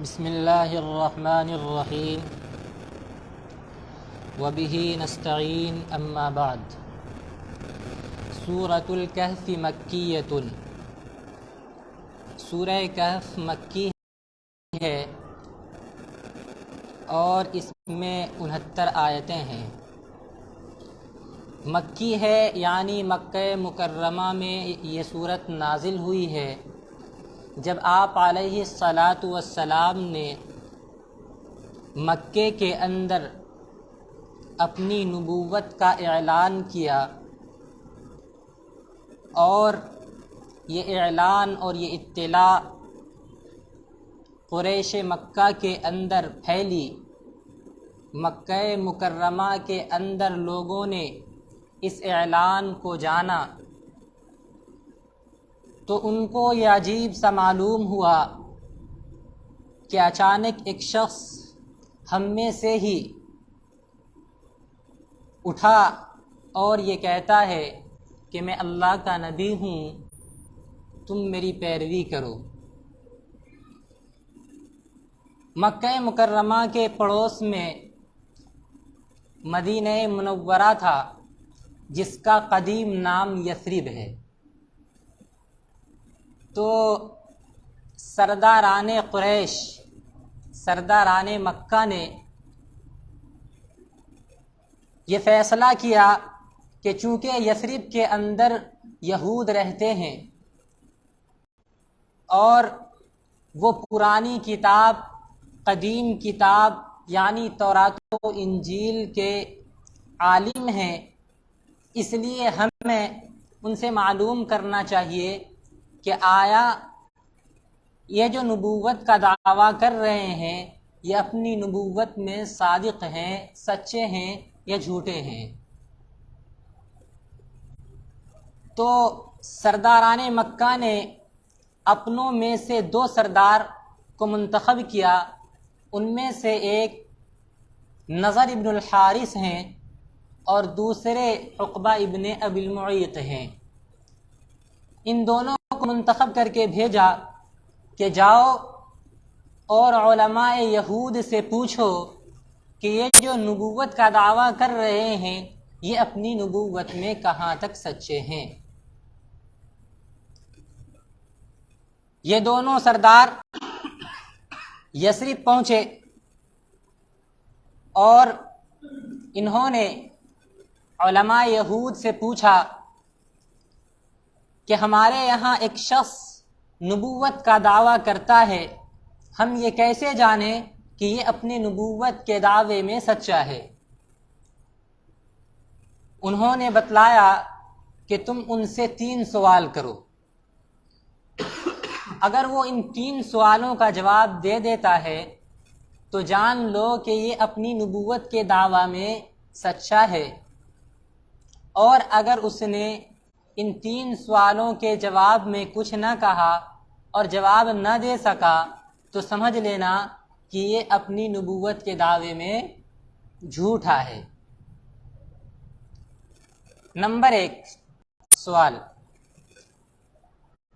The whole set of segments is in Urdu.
بسم اللہ الرحمن الرحیم وبہ نستعین اما بعد سورۃ الکہف مکیۃ سورہ کہف مکی ہے اور اس میں 69 آیتیں ہیں۔ مکی ہے یعنی مکہ مکرمہ میں یہ صورت نازل ہوئی ہے جب آپ علیہ الصلاۃ والسلام نے مکے کے اندر اپنی نبوت کا اعلان کیا، اور یہ اعلان اور یہ اطلاع قریش مکہ کے اندر پھیلی۔ مکہ مکرمہ کے اندر لوگوں نے اس اعلان کو جانا تو ان کو یہ عجیب سا معلوم ہوا کہ اچانک ایک شخص ہم میں سے ہی اٹھا اور یہ کہتا ہے کہ میں اللہ کا نبی ہوں، تم میری پیروی کرو۔ مکہ مکرمہ کے پڑوس میں مدینہ منورہ تھا جس کا قدیم نام یثرب ہے۔ تو سرداران قریش، سرداران مکہ نے یہ فیصلہ کیا کہ چونکہ یثرب کے اندر یہود رہتے ہیں اور وہ پرانی کتاب، قدیم کتاب یعنی تورات و انجیل کے عالم ہیں، اس لیے ہمیں ان سے معلوم کرنا چاہیے کہ آیا یہ جو نبوت کا دعویٰ کر رہے ہیں یہ اپنی نبوت میں صادق ہیں، سچے ہیں یا جھوٹے ہیں۔ تو سرداران مکہ نے اپنوں میں سے 2 سردار کو منتخب کیا، ان میں سے ایک نضر ابن الحارث ہیں اور دوسرے عقبہ ابن ابی المعیط ہیں۔ ان دونوں کو منتخب کر کے بھیجا کہ جاؤ اور علماء یہود سے پوچھو کہ یہ جو نبوت کا دعویٰ کر رہے ہیں یہ اپنی نبوت میں کہاں تک سچے ہیں۔ یہ دونوں سردار یثرب پہنچے اور انہوں نے علماء یہود سے پوچھا کہ ہمارے یہاں ایک شخص نبوت کا دعویٰ کرتا ہے، ہم یہ کیسے جانیں کہ یہ اپنی نبوت کے دعوے میں سچا ہے؟ انہوں نے بتلایا کہ تم ان سے 3 سوال کرو، اگر وہ ان 3 سوالوں کا جواب دے دیتا ہے تو جان لو کہ یہ اپنی نبوت کے دعویٰ میں سچا ہے، اور اگر اس نے ان 3 سوالوں کے جواب میں کچھ نہ کہا اور جواب نہ دے سکا تو سمجھ لینا کہ یہ اپنی نبوت کے دعوے میں جھوٹا ہے۔ نمبر 1 سوال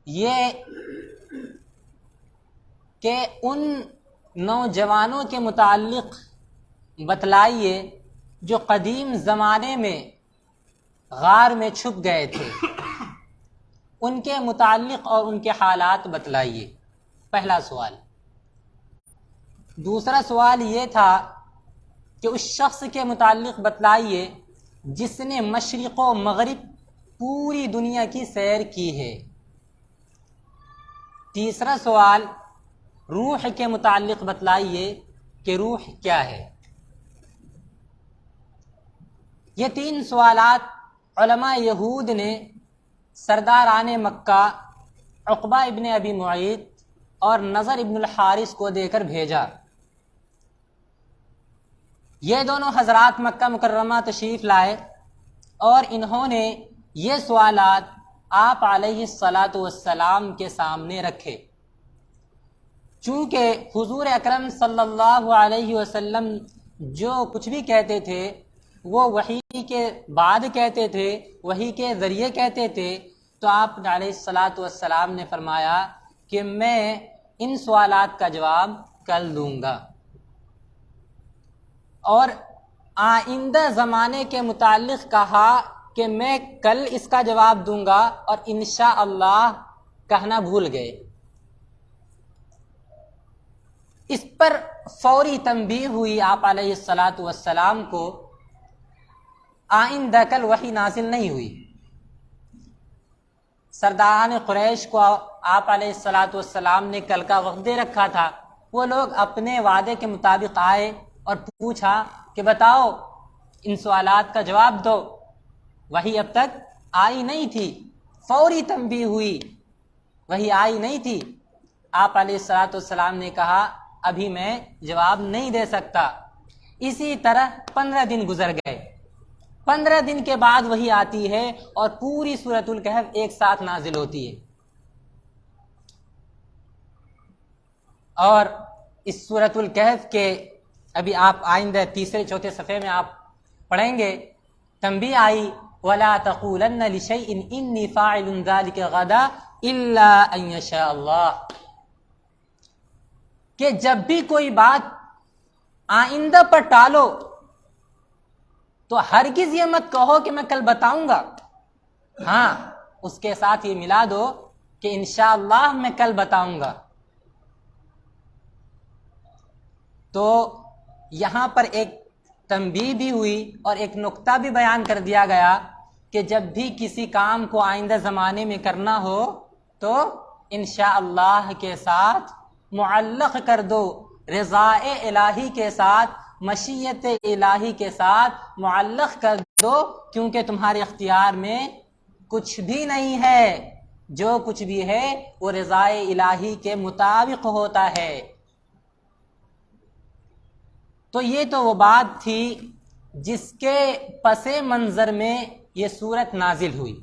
یہ کہ ان نوجوانوں کے متعلق بتلائیے جو قدیم زمانے میں غار میں چھپ گئے تھے، ان کے متعلق اور ان کے حالات بتلائیے، پہلا سوال۔ دوسرا سوال یہ تھا کہ اس شخص کے متعلق بتلائیے جس نے مشرق و مغرب پوری دنیا کی سیر کی ہے۔ تیسرا سوال روح کے متعلق بتلائیے کہ روح کیا ہے۔ یہ 3 سوالات علماء یہود نے سرداران مکہ عقبہ ابن ابی معیط اور نضر ابن الحارث کو دے کر بھیجا۔ یہ دونوں حضرات مکہ مکرمہ تشریف لائے اور انہوں نے یہ سوالات آپ علیہ الصلاۃ والسلام کے سامنے رکھے۔ چونکہ حضور اکرم صلی اللہ علیہ وسلم جو کچھ بھی کہتے تھے وہ وحی کے بعد کہتے تھے، وحی کے ذریعے کہتے تھے، تو آپ علیہ الصلاۃ والسلام نے فرمایا کہ میں ان سوالات کا جواب کل دوں گا، اور آئندہ زمانے کے متعلق کہا کہ میں کل اس کا جواب دوں گا، اور انشاءاللہ کہنا بھول گئے۔ اس پر فوری تنبیہ ہوئی آپ علیہ الصلاۃ والسلام کو، آئندہ کل وحی نازل نہیں ہوئی۔ سرداران قریش کو آپ علیہ الصلاۃ والسلام نے کل کا وقت دے رکھا تھا، وہ لوگ اپنے وعدے کے مطابق آئے اور پوچھا کہ بتاؤ، ان سوالات کا جواب دو۔ وحی اب تک آئی نہیں تھی، فوری تنبیہ ہوئی، وحی آئی نہیں تھی۔ آپ علیہ الصلاۃ والسلام نے کہا ابھی میں جواب نہیں دے سکتا۔ اسی طرح 15 دن گزر گئے۔ 15 دن کے بعد وحی آتی ہے اور پوری سورۃ الکہف ایک ساتھ نازل ہوتی ہے، اور اس سورۃ الکہف کے ابھی آپ آئندہ تیسرے چوتھے صفحے میں آپ پڑھیں گے، تنبیہ آئی وَلَا تَقُولَنَّ لِشَيْءٍ إِنِّي فَاعِلٌ ذَلِكَ غَدًا إِلَّا أَن يَشَاءَ اللَّهُ، کہ جب بھی کوئی بات آئندہ پر ٹالو تو ہرگز یہ مت کہو کہ میں کل بتاؤں گا، ہاں اس کے ساتھ یہ ملا دو کہ انشاءاللہ میں کل بتاؤں گا۔ تو یہاں پر ایک تنبیہ بھی ہوئی اور ایک نقطہ بھی بیان کر دیا گیا کہ جب بھی کسی کام کو آئندہ زمانے میں کرنا ہو تو انشاءاللہ کے ساتھ معلق کر دو، رضائے الہی کے ساتھ، مشیت الہی کے ساتھ معلق کر دو، کیونکہ تمہارے اختیار میں کچھ بھی نہیں ہے، جو کچھ بھی ہے وہ رضائے الہی کے مطابق ہوتا ہے۔ تو یہ تو وہ بات تھی جس کے پس منظر میں یہ سورت نازل ہوئی۔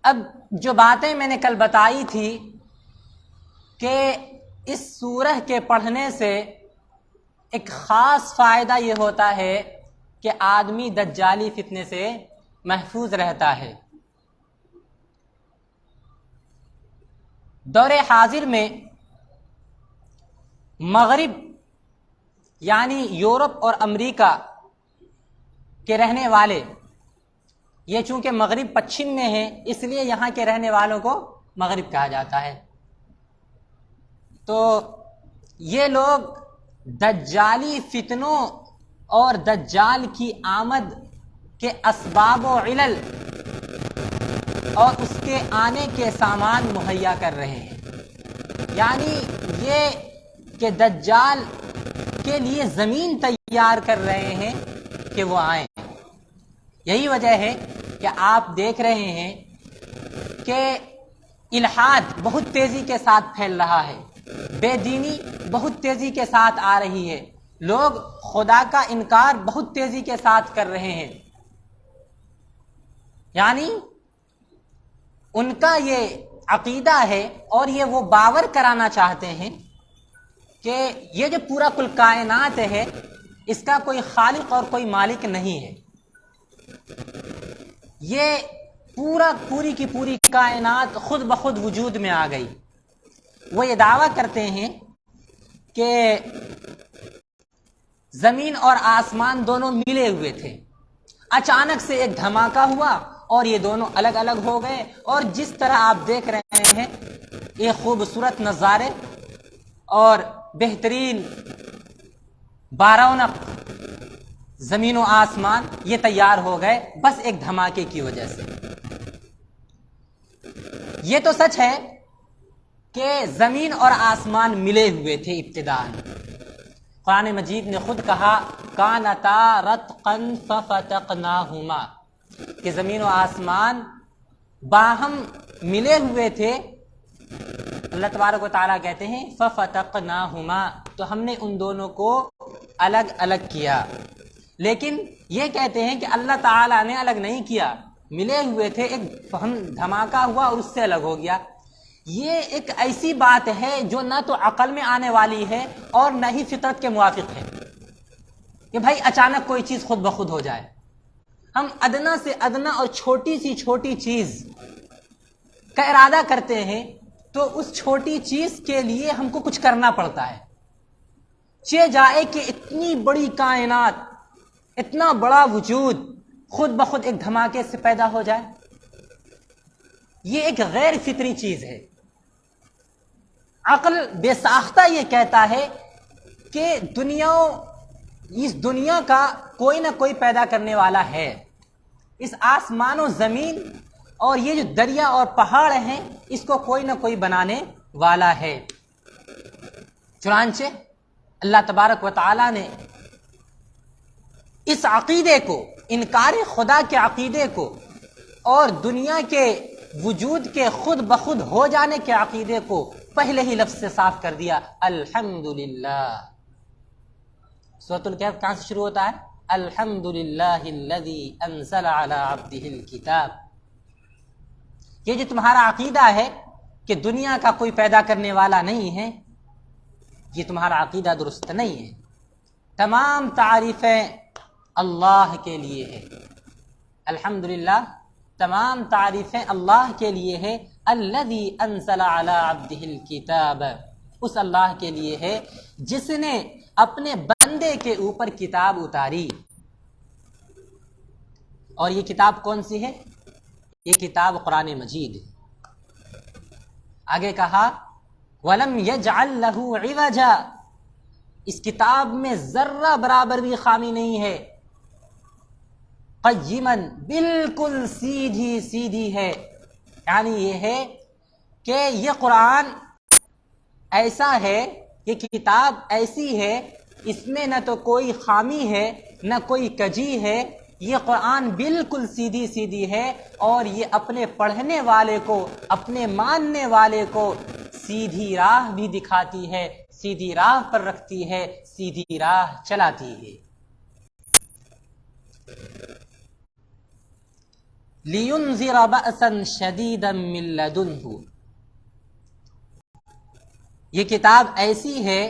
اب جو باتیں میں نے کل بتائی تھی کہ اس سورہ کے پڑھنے سے ایک خاص فائدہ یہ ہوتا ہے کہ آدمی دجالی فتنے سے محفوظ رہتا ہے۔ دور حاضر میں مغرب یعنی یورپ اور امریکہ کے رہنے والے، یہ چونکہ مغرب پچھم میں ہے اس لیے یہاں کے رہنے والوں کو مغرب کہا جاتا ہے، تو یہ لوگ دجالی فتنوں اور دجال کی آمد کے اسباب و علل اور اس کے آنے کے سامان مہیا کر رہے ہیں، یعنی یہ کہ دجال کے لیے زمین تیار کر رہے ہیں کہ وہ آئیں۔ یہی وجہ ہے کہ آپ دیکھ رہے ہیں کہ الحاد بہت تیزی کے ساتھ پھیل رہا ہے، بے دینی بہت تیزی کے ساتھ آ رہی ہے، لوگ خدا کا انکار بہت تیزی کے ساتھ کر رہے ہیں، یعنی ان کا یہ عقیدہ ہے اور یہ وہ باور کرانا چاہتے ہیں کہ یہ جو پورا کل کائنات ہے اس کا کوئی خالق اور کوئی مالک نہیں ہے، یہ پوری کی پوری کائنات خود بخود وجود میں آ گئی۔ وہ یہ دعویٰ کرتے ہیں کہ زمین اور آسمان دونوں ملے ہوئے تھے، اچانک سے ایک دھماکہ ہوا اور یہ دونوں الگ الگ ہو گئے، اور جس طرح آپ دیکھ رہے ہیں یہ خوبصورت نظارے اور بہترین بارونق زمین و آسمان یہ تیار ہو گئے بس ایک دھماکے کی وجہ سے۔ یہ تو سچ ہے کہ زمین اور آسمان ملے ہوئے تھے ابتداءً، قرآن مجید نے خود کہا کانتا رتقا ففتقناہما، کہ زمین و آسمان باہم ملے ہوئے تھے۔ اللہ تبارک و تعالیٰ کہتے ہیں ففتقناہما، تو ہم نے ان دونوں کو الگ الگ کیا، لیکن یہ کہتے ہیں کہ اللہ تعالیٰ نے الگ نہیں کیا، ملے ہوئے تھے، ایک دھماکہ ہوا اور اس سے الگ ہو گیا۔ یہ ایک ایسی بات ہے جو نہ تو عقل میں آنے والی ہے اور نہ ہی فطرت کے موافق ہے کہ بھائی اچانک کوئی چیز خود بخود ہو جائے۔ ہم ادنا سے ادنا اور چھوٹی سی چھوٹی چیز کا ارادہ کرتے ہیں تو اس چھوٹی چیز کے لیے ہم کو کچھ کرنا پڑتا ہے. چہ جائے کہ اتنی بڑی کائنات، اتنا بڑا وجود خود بخود ایک دھماکے سے پیدا ہو جائے، یہ ایک غیر فطری چیز ہے. عقل بے ساختہ یہ کہتا ہے کہ اس دنیا کا کوئی نہ کوئی پیدا کرنے والا ہے. اس آسمان و زمین اور یہ جو دریا اور پہاڑ ہیں، اس کو کوئی نہ کوئی بنانے والا ہے. چنانچہ اللہ تبارک و تعالی نے اس عقیدے کو، انکار خدا کے عقیدے کو اور دنیا کے وجود کے خود بخود ہو جانے کے عقیدے کو پہلے ہی لفظ سے صاف کر دیا، الحمدللہ. سورۃ الکہف کہاں سے شروع ہوتا ہے؟ الحمدللہ الذی انزل علی عبدہ الکتاب. یہ جو تمہارا عقیدہ ہے کہ دنیا کا کوئی پیدا کرنے والا نہیں ہے، یہ تمہارا عقیدہ درست نہیں ہے. تمام تعریفیں اللہ کے لیے ہے. الحمدللہ تمام تعریفیں اللہ کے لیے ہے. الذی انزل علی عبدہ الکتاب، اس اللہ کے لیے ہے جس نے اپنے بندے کے اوپر کتاب اتاری. اور یہ کتاب کون سی ہے؟ یہ کتاب قرآن مجید. آگے کہا وَلَمْ يَجْعَلْ لَهُ عِوَجًا، اس کتاب میں ذرہ برابر بھی خامی نہیں ہے. قیماً، بالکل سیدھی سیدھی ہے. یعنی یہ ہے کہ یہ قرآن ایسا ہے، یہ کتاب ایسی ہے، اس میں نہ تو کوئی خامی ہے نہ کوئی کجی ہے. یہ قرآن بالکل سیدھی سیدھی ہے اور یہ اپنے پڑھنے والے کو، اپنے ماننے والے کو سیدھی راہ بھی دکھاتی ہے، سیدھی راہ پر رکھتی ہے، سیدھی راہ چلاتی ہے. لِيُنذِرَ بَأْسًا شَدِيدًا مِّن لَّدُنْهُ، یہ کتاب ایسی ہے،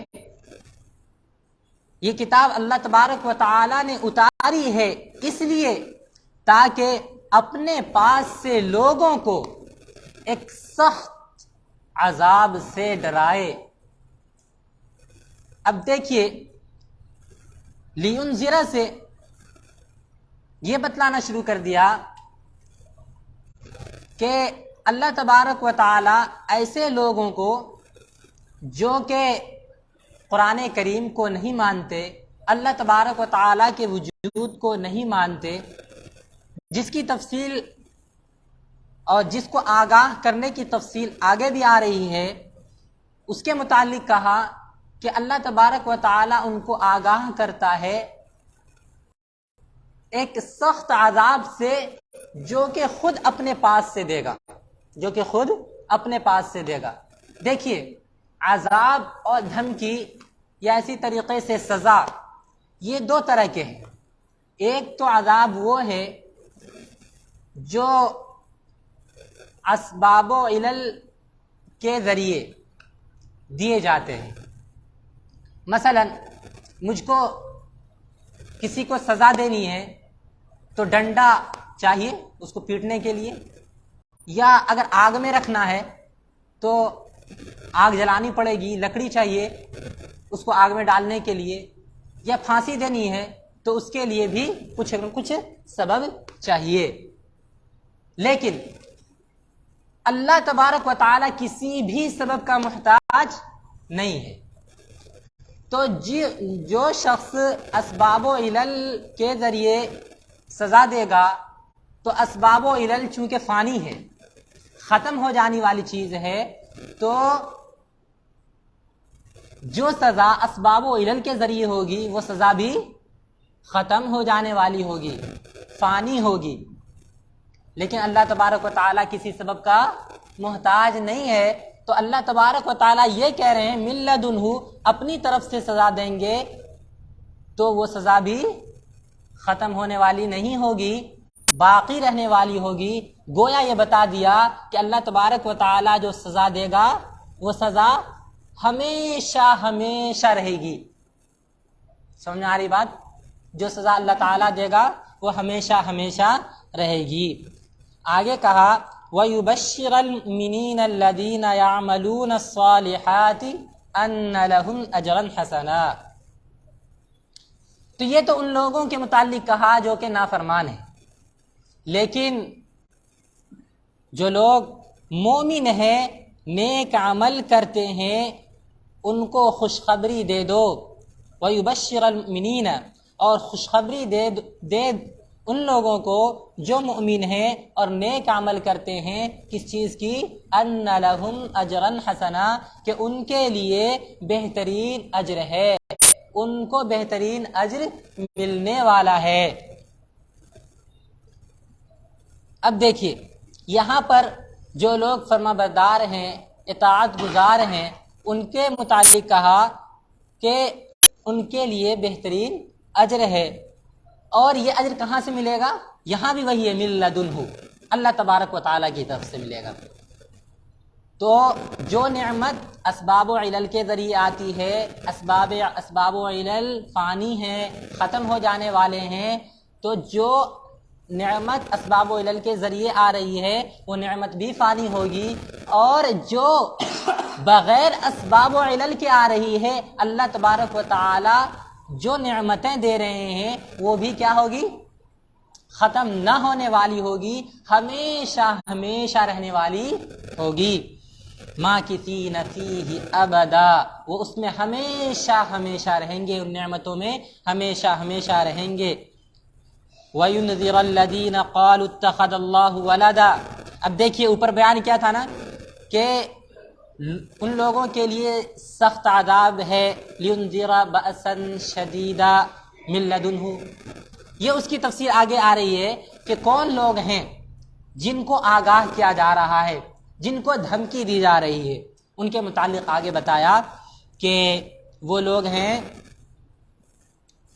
یہ کتاب اللہ تبارک و تعالی نے اتاری ہے اس لیے تاکہ اپنے پاس سے لوگوں کو ایک سخت عذاب سے ڈرائے. اب دیکھیے، لِيُنذِرَ سے یہ بتلانا شروع کر دیا کہ اللہ تبارک و تعالی ایسے لوگوں کو جو کہ قرآن کریم کو نہیں مانتے، اللہ تبارک و تعالی کے وجود کو نہیں مانتے، جس کی تفصیل اور جس کو آگاہ کرنے کی تفصیل آگے بھی آ رہی ہے، اس کے متعلق کہا کہ اللہ تبارک و تعالی ان کو آگاہ کرتا ہے ایک سخت عذاب سے جو کہ خود اپنے پاس سے دے گا، جو کہ خود اپنے پاس سے دے گا. دیکھیے، عذاب اور دھمکی یا اسی طریقے سے سزا، یہ دو طرح کے ہیں. ایک تو عذاب وہ ہے جو اسباب و علل کے ذریعے دیے جاتے ہیں. مثلا مجھ کو کسی کو سزا دینی ہے تو ڈنڈا چاہیے اس کو پیٹنے کے لیے، یا اگر آگ میں رکھنا ہے تو آگ جلانی پڑے گی، لکڑی چاہیے اس کو آگ میں ڈالنے کے لیے، یا پھانسی دینی ہے تو اس کے لیے بھی کچھ سبب چاہیے. لیکن اللہ تبارک و تعالی کسی بھی سبب کا محتاج نہیں ہے. تو جو شخص اسباب و علل کے ذریعے سزا دے گا تو اسباب و علل چونکہ فانی ہے، ختم ہو جانے والی چیز ہے، تو جو سزا اسباب و علل کے ذریعے ہوگی وہ سزا بھی ختم ہو جانے والی ہوگی، فانی ہوگی. لیکن اللہ تبارک و تعالیٰ کسی سبب کا محتاج نہیں ہے. تو اللہ تبارک و تعالیٰ یہ کہہ رہے ہیں من لدنہ، اپنی طرف سے سزا دیں گے تو وہ سزا بھی ختم ہونے والی نہیں ہوگی، باقی رہنے والی ہوگی. گویا یہ بتا دیا کہ اللہ تبارک و تعالیٰ جو سزا دے گا وہ سزا ہمیشہ ہمیشہ رہے گی. سمجھ میں آ رہی بات؟ جو سزا اللہ تعالیٰ دے گا وہ ہمیشہ ہمیشہ رہے گی. آگے کہا وَيُبَشِّرَ الْمُؤْمِنِينَ الَّذِينَ يَعْمَلُونَ الصَّالِحَاتِ أَنَّ لَهُمْ أَجْرًا حَسَنًا۔ تو یہ تو ان لوگوں کے متعلق کہا جو کہ نافرمان ہیں، لیکن جو لوگ مومن ہیں، نیک عمل کرتے ہیں، ان کو خوشخبری دے دو۔ وَيُبَشِّرَ الْمُؤْمِنِينَ، اور خوشخبری دے ان لوگوں کو جو مومن ہیں اور نیک عمل کرتے ہیں، کس چیز کی؟ أَنَّ لَهُمْ أَجْرًا حَسَنًا، کہ ان کے لیے بہترین اجر ہے، ان کو بہترین اجر ملنے والا ہے۔ اب دیکھیے یہاں پر جو لوگ فرما بردار ہیں، اطاعت گزار ہیں، ان کے متعلق کہا کہ ان کے لیے بہترین اجر ہے، اور یہ اجر کہاں سے ملے گا؟ یہاں بھی وہی ہے، من لدنہ، اللہ تبارک و تعالیٰ کی طرف سے ملے گا۔ تو جو نعمت اسباب و علل کے ذریعے آتی ہے، اسباب و علل فانی ہیں، ختم ہو جانے والے ہیں، تو جو نعمت اسباب و علل کے ذریعے آ رہی ہے وہ نعمت بھی فانی ہوگی، اور جو بغیر اسباب و علل کے آ رہی ہے، اللہ تبارک و تعالی جو نعمتیں دے رہے ہیں وہ بھی کیا ہوگی؟ ختم نہ ہونے والی ہوگی، ہمیشہ ہمیشہ رہنے والی ہوگی۔ ماکثین فیہ ابدا، وہ اس میں ہمیشہ ہمیشہ رہیں گے، ان نعمتوں میں ہمیشہ ہمیشہ رہیں گے۔ وَيُنذِرَ الَّذِينَ قَالُوا اتَّخَذَ اللَّهُ وَلَدًا۔ اب دیکھیے اوپر بیان کیا تھا نا کہ ان لوگوں کے لیے سخت عذاب ہے، لِيُنذِرَ بَأْسًا شَدِيدًا مِن لَدُنْهُ۔ یہ اس کی تفسیر آگے آ رہی ہے کہ کون لوگ ہیں جن کو آگاہ کیا جا رہا ہے، جن کو دھمکی دی جا رہی ہے۔ ان کے متعلق آگے بتایا کہ وہ لوگ ہیں،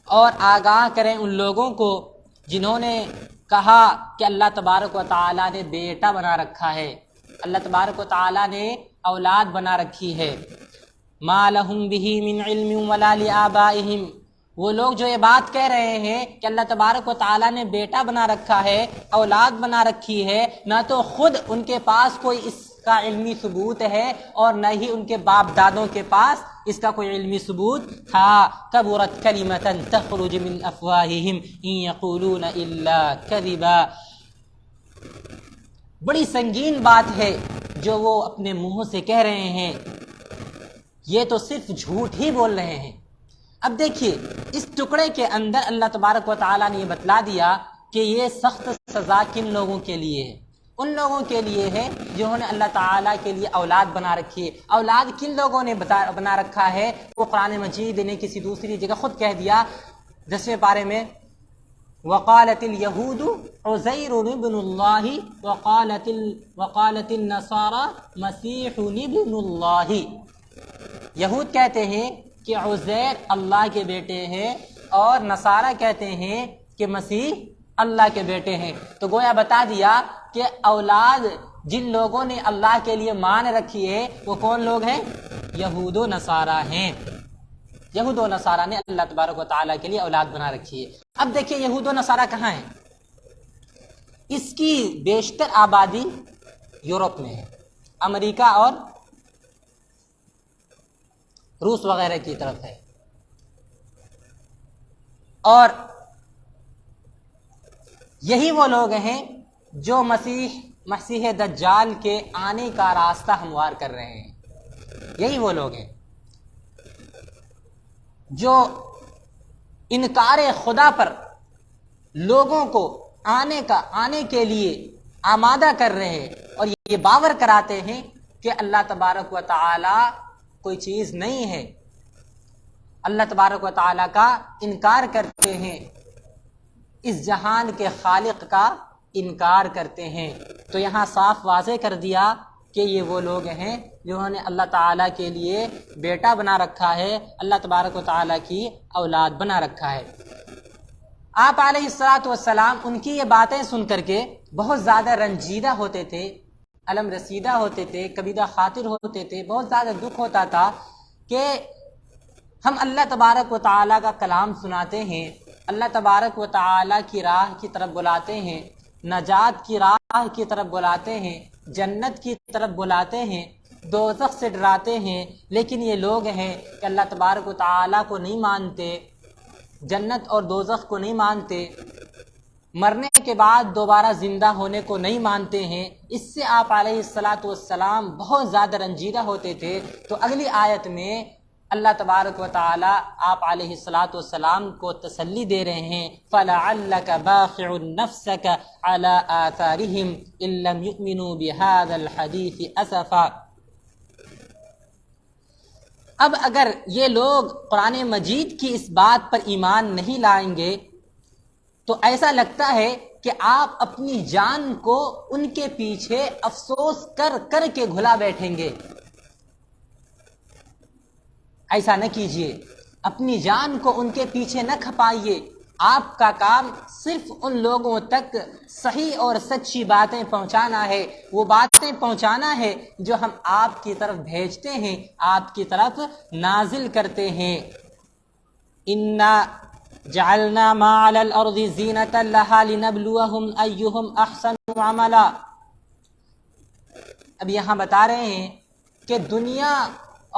اور آگاہ کریں ان لوگوں کو جنہوں نے کہا کہ اللہ تبارک و تعالیٰ نے بیٹا بنا رکھا ہے، اللہ تبارک و تعالیٰ نے اولاد بنا رکھی ہے۔ ما لہم بہ من علم ولا لآبائہم، وہ لوگ جو یہ بات کہہ رہے ہیں کہ اللہ تبارک و تعالیٰ نے بیٹا بنا رکھا ہے، اولاد بنا رکھی ہے، نہ تو خود ان کے پاس کوئی اس کا علمی ثبوت ہے اور نہ ہی ان کے باپ دادوں کے پاس اس کا کوئی علمی ثبوت تھا۔ کبرت کلمۃ تخرج من افواہہم ان یقولون الا کذبا، بڑی سنگین بات ہے جو وہ اپنے منہ سے کہہ رہے ہیں، یہ تو صرف جھوٹ ہی بول رہے ہیں۔ اب دیکھیے اس ٹکڑے کے اندر اللہ تبارک و تعالیٰ نے یہ بتلا دیا کہ یہ سخت سزا کن لوگوں کے لیے ہے۔ ان لوگوں کے لیے ہے جنہوں نے اللہ تعالیٰ کے لیے اولاد بنا رکھی ہے۔ اولاد کن لوگوں نے بنا رکھا ہے؟ وہ قرآن مجید نے کسی دوسری جگہ خود کہہ دیا 10ویں پارے میں، وقالت اليہود عزیر ابن اللہ وقالت النصارى مسیح ابن اللہ۔ یہود کہتے ہیں کہ عزیر اللہ کے بیٹے ہیں، اور نصارہ کہتے ہیں کہ مسیح اللہ کے بیٹے ہیں۔ تو گویا بتا دیا کہ اولاد جن لوگوں نے اللہ کے لیے مان رکھی ہے وہ کون لوگ ہیں؟ یہود و نصارہ ہیں۔ یہود و نصارہ نے اللہ تبارک و تعالیٰ کے لیے اولاد بنا رکھی ہے۔ اب دیکھیے یہود و نصارہ کہاں ہیں؟ اس کی بیشتر آبادی یورپ میں ہے، امریکہ اور روس وغیرہ کی طرف ہے، اور یہی وہ لوگ ہیں جو مسیح دجال کے آنے کا راستہ ہموار کر رہے ہیں۔ یہی وہ لوگ ہیں جو انکار خدا پر لوگوں کو آنے کے لیے آمادہ کر رہے ہیں، اور یہ باور کراتے ہیں کہ اللہ تبارک و تعالی کوئی چیز نہیں ہے، اللہ تبارک و تعالی کا انکار کرتے ہیں، اس جہان کے خالق کا انکار کرتے ہیں۔ تو یہاں صاف واضح کر دیا کہ یہ وہ لوگ ہیں جنہوں نے اللہ تعالیٰ کے لیے بیٹا بنا رکھا ہے، اللہ تبارک و تعالیٰ کی اولاد بنا رکھا ہے۔ آپ علیہ الصلوۃ والسلام ان کی یہ باتیں سن کر کے بہت زیادہ رنجیدہ ہوتے تھے، علم رسیدہ ہوتے تھے، کبیدہ خاطر ہوتے تھے، بہت زیادہ دکھ ہوتا تھا کہ ہم اللہ تبارک و تعالیٰ کا کلام سناتے ہیں، اللہ تبارک و تعالیٰ کی راہ کی طرف بلاتے ہیں، نجات کی راہ اللہ کی طرف بلاتے ہیں، جنت کی طرف بلاتے ہیں، دوزخ سے ڈراتے ہیں، لیکن یہ لوگ ہیں کہ اللہ تبارک و تعالیٰ کو نہیں مانتے، جنت اور دوزخ کو نہیں مانتے، مرنے کے بعد دوبارہ زندہ ہونے کو نہیں مانتے ہیں۔ اس سے آپ علیہ السلام بہت زیادہ رنجیدہ ہوتے تھے۔ تو اگلی آیت میں اللہ تبارک و تعالی آپ علیہ السلام کو تسلی دے رہے ہیں، فَلَعَلَّكَ بَاخِعُ نَفْسَكَ عَلَىٰ آثَارِهِمْ إِن لَّمْ يُؤْمِنُوا بِهَٰذَا الْحَدِيثِ أَسَفًا۔ اب اگر یہ لوگ قرآن مجید کی اس بات پر ایمان نہیں لائیں گے تو ایسا لگتا ہے کہ آپ اپنی جان کو ان کے پیچھے افسوس کر کر کے گھلا بیٹھیں گے۔ ایسا نہ کیجئے، اپنی جان کو ان کے پیچھے نہ کھپائیے۔ آپ کا کام صرف ان لوگوں تک صحیح اور سچی باتیں پہنچانا ہے، وہ باتیں پہنچانا ہے جو ہم آپ کی طرف بھیجتے ہیں، آپ کی طرف نازل کرتے ہیں۔ اِنَّا جعلنا ما على الارض زینة لها لنبلوهم ایہم احسن عملا۔ اب یہاں بتا رہے ہیں کہ دنیا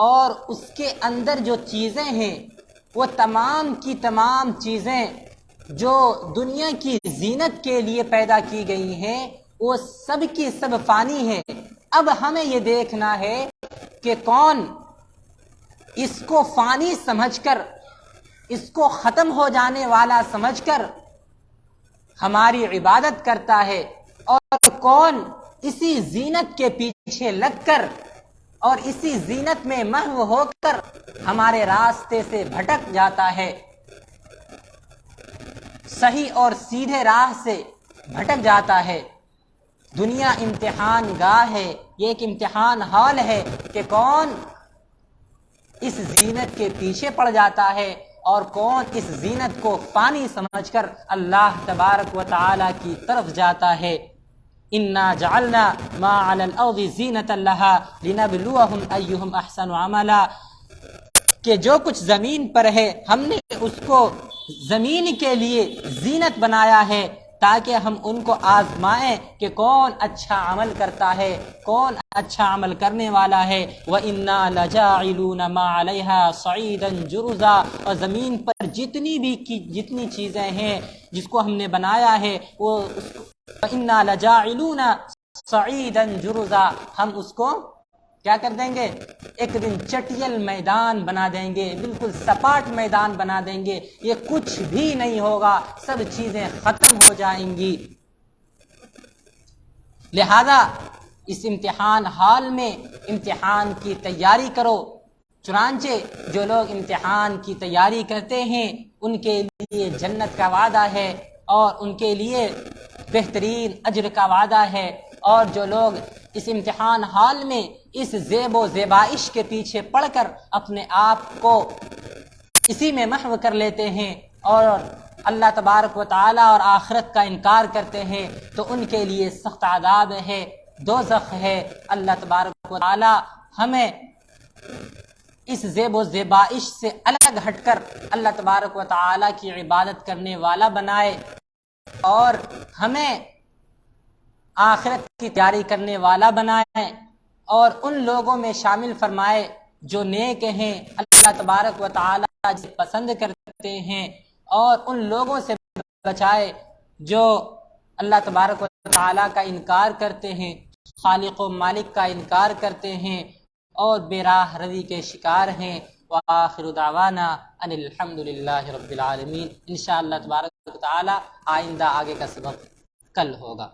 اور اس کے اندر جو چیزیں ہیں وہ تمام کی تمام چیزیں جو دنیا کی زینت کے لیے پیدا کی گئی ہیں وہ سب کی سب فانی ہیں۔ اب ہمیں یہ دیکھنا ہے کہ کون اس کو فانی سمجھ کر، اس کو ختم ہو جانے والا سمجھ کر ہماری عبادت کرتا ہے، اور کون اسی زینت کے پیچھے لگ کر اور اسی زینت میں محو ہو کر ہمارے راستے سے بھٹک جاتا ہے، صحیح اور سیدھے راہ سے بھٹک جاتا ہے۔ دنیا امتحان گاہ ہے، یہ ایک امتحان ہال ہے کہ کون اس زینت کے پیچھے پڑ جاتا ہے اور کون اس زینت کو فانی سمجھ کر اللہ تبارک و تعالی کی طرف جاتا ہے۔ اِنَّا جَعَلْنَا مَا عَلَى الْأَرْضِ زِینَةً لَهَا لِنَبْلُوَهُمْ أَيُّهُمْ أَحْسَنُ عَمَلًا، کہ جو کچھ زمین پر ہے ہم نے اس کو زمین کے لیے زینت بنایا ہے تاکہ ہم ان کو آزمائیں کہ کون اچھا عمل کرتا ہے، کون اچھا عمل کرنے والا ہے۔ وَإِنَّا لَجَاعِلُونَ مَا عَلَيْهَا صَعِيدًا جُرُزًا، اور زمین پر جتنی چیزیں ہیں جس کو ہم نے بنایا ہے وہ وَإِنَّا لَجَاعِلُونَ صَعِيدًا جُرُزًا، ہم اس کو کیا کر دیں گے؟ ایک دن چٹیل میدان بنا دیں گے، بالکل سپاٹ میدان بنا دیں گے، یہ کچھ بھی نہیں ہوگا، سب چیزیں ختم ہو جائیں گی۔ لہذا اس امتحان حال میں امتحان کی تیاری کرو۔ چنانچہ جو لوگ امتحان کی تیاری کرتے ہیں ان کے لیے جنت کا وعدہ ہے اور ان کے لیے بہترین اجر کا وعدہ ہے، اور جو لوگ اس امتحان حال میں اس زیب و زیبائش کے پیچھے پڑ کر اپنے آپ کو اسی میں محو کر لیتے ہیں اور اللہ تبارک و تعالی اور آخرت کا انکار کرتے ہیں تو ان کے لیے سخت عذاب ہے، دوزخ ہے۔ اللہ تبارک و تعالی ہمیں اس زیب و زیبائش سے الگ ہٹ کر اللہ تبارک و تعالی کی عبادت کرنے والا بنائے، اور ہمیں آخرت کی تیاری کرنے والا بنائے، اور ان لوگوں میں شامل فرمائے جو نیک ہیں، اللہ تبارک و تعالی جسے پسند کرتے ہیں، اور ان لوگوں سے بچائے جو اللہ تبارک و تعالی کا انکار کرتے ہیں، خالق و مالک کا انکار کرتے ہیں اور بے راہ روی کے شکار ہیں۔ وآخر دعوانا ان الحمد للہ رب العالمین۔ انشاءاللہ تبارک و تعالی آئندہ آگے کا سبق کل ہوگا۔